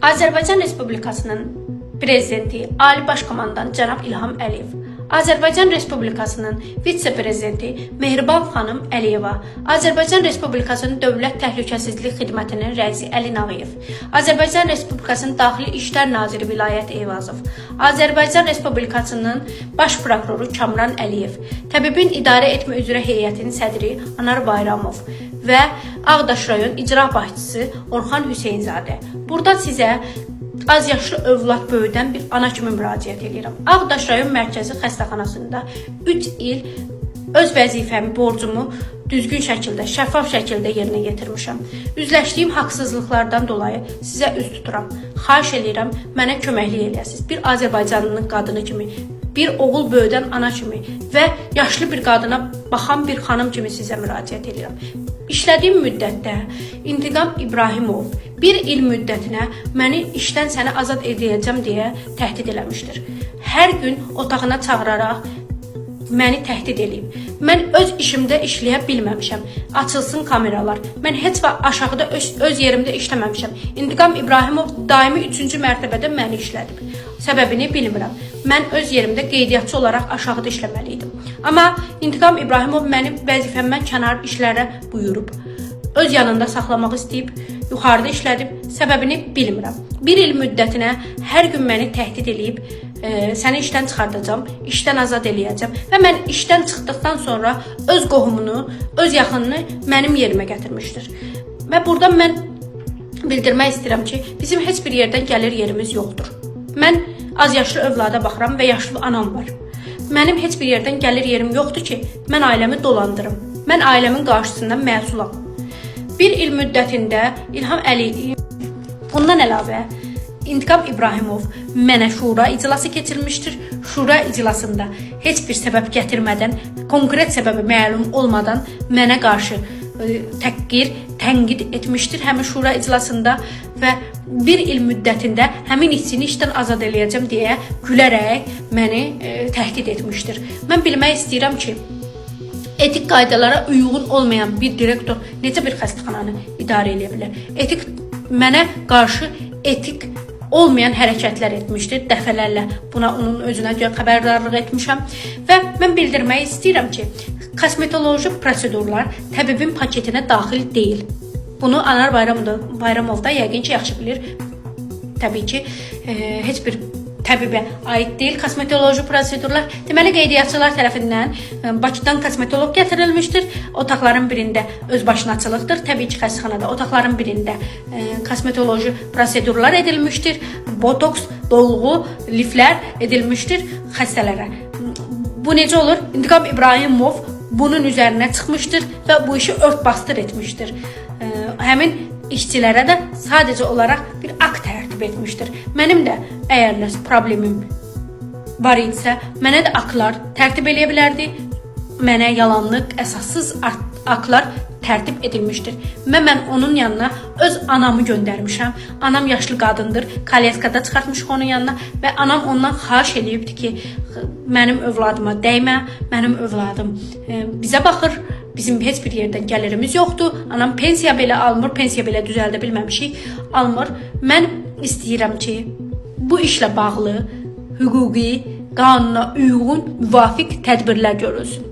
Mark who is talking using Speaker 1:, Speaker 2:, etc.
Speaker 1: Azərbaycan Respublikasının Prezidenti, Ali Baş Komandan cənab İlham Əliyev, Azərbaycan Respublikasının Vitse-Prezidenti Mehriban xanım Əliyeva, Azərbaycan Respublikasının Dövlət Təhlükəsizlik Xidmətinin rəisi Əli Nağıyev, Azərbaycan Respublikasının Daxili İşlər Naziri Vilayət Eyvazov, Azərbaycan Respublikasının Baş Prokuroru Kamran Əliyev, Təbibin İdarə Etmə Üzrə Heyətinin sədri Anar Bayramov və Ağdaş rayon icra başçısı Orxan Hüseynzadə. Burada sizə az yaşlı övlad böyüdən bir ana kimi müraciət edirəm. Ağdaş rayon mərkəzi xəstəxanasında 3 il öz vəzifəmi, borcumu düzgün şəkildə, şəffaf şəkildə yerinə yetirmişəm. Üzləşdiyim haqsızlıqlardan dolayı sizə üz tuturam. Xahiş edirəm, mənə köməklik eləyəsiniz. Bir Azərbaycanlının qadını kimi, bir oğul böyüdən ana kimi və yaşlı bir qadına baxan bir xanım kimi sizə müraciət edirəm. İşlədiyim müddətdə İntiqam İbrahimov 1 il müddətinə məni işdən səni azad edəcəm deyə təhdid eləmişdir. Hər gün otağına çağıraraq məni təhdid eləyib. Mən öz işimdə işləyə bilməmişəm. Açılsın kameralar. Mən heç vaxt aşağıda öz yerimdə işləməmişəm. İntiqam İbrahimov daimi 3-cü mərtəbədə məni işlədib. Səbəbini bilmirəm. Mən öz yerimdə qeydiyyatçı olaraq aşağıda işləməli idim. Amma İntiqam İbrahimov mənim vəzifəmdən kənar işlərə buyurub. Öz yanında saxlamaq istəyib, yuxarıda işlədib, səbəbini bilmirəm. 1 il müddətinə hər gün məni təhdid eləyib, səni işdən çıxardacağım, işdən azad eləyəcəm və mən işdən çıxdıqdan sonra öz qohumunu, öz yaxınını mənim yerimə gətirmişdir. Və burada mən bildirmək istəyirəm ki, bizim heç bir yerdən gəlir yerimiz yoxdur. Mən az yaşlı övlada baxıram və yaşlı anam var. Mənim heç bir yerdən gəlir yerim yoxdur ki, mən ailəmi dolandırım. Mən ailəmin qarşısından məsulam. 1 il müddətində İlham Əliyev, bundan əlavə İntiqam İbrahimov mənə şura iclası keçirmişdir. Şura iclasında heç bir səbəb gətirmədən, konkret səbəbi məlum olmadan mənə qarşı təhqir, tənqid etmişdir həmin şura iclasında və 1 il müddətində həmin işçini işdən azad eləyəcəm deyə gülərək məni təhdid etmişdir. Mən bilmək istəyirəm ki, etik qaydalara uyğun olmayan bir direktor necə bir xəstəxananı idarə edə bilər? Mənə qarşı etik olmayan hərəkətlər etmişdir dəfələrlə. Buna onun özünə görə xəbərdarlıq etmişəm və mən bildirmək istəyirəm ki, kosmetoloji prosedurlar təbibin paketinə daxil deyil. Bunu Anar Bayramov da yəqin ki, yaxşı bilir. Təbii ki, heç bir təbibə aid deyil kosmetoloji prosedurlar. Deməli, qeydiyyatçılar tərəfindən Bakıdan kosmetolog gətirilmişdir. Otaqların birində özbaşınaçılıqdır. Təbii ki, xəstəxanada otaqların birində kosmetoloji prosedurlar edilmişdir. Botoks, dolğu, liflər edilmişdir xəstələrə. Bu necə olur? İntiqam İbrahimov bunun üzərinə çıxmışdır və bu işi ört-bastır etmişdir. Həmin işçilərə də sadəcə olaraq bir akt tərtib etmişdir. Mənim də əgər nəsə problemim var idisə, mənə də aktlar tərtib eləyə bilərdi. Mənə yalanlıq, əsassız aktlar tərtib edilmişdir. Mən onun yanına öz anamı göndərmişəm. Anam yaşlı qadındır, kalyaskada çıxartmışıq onun yanına və anam ondan xahiş eləyibdi ki, mənim övladıma dəymə, mənim övladım bizə baxır, bizim heç bir yerdən gəlirimiz yoxdur. Anam pensiya belə almır, pensiya belə düzəldə bilməmişik, almır. Mən istəyirəm ki, bu işlə bağlı hüquqi, qanuna uyğun, müvafiq tədbirlər görülsün.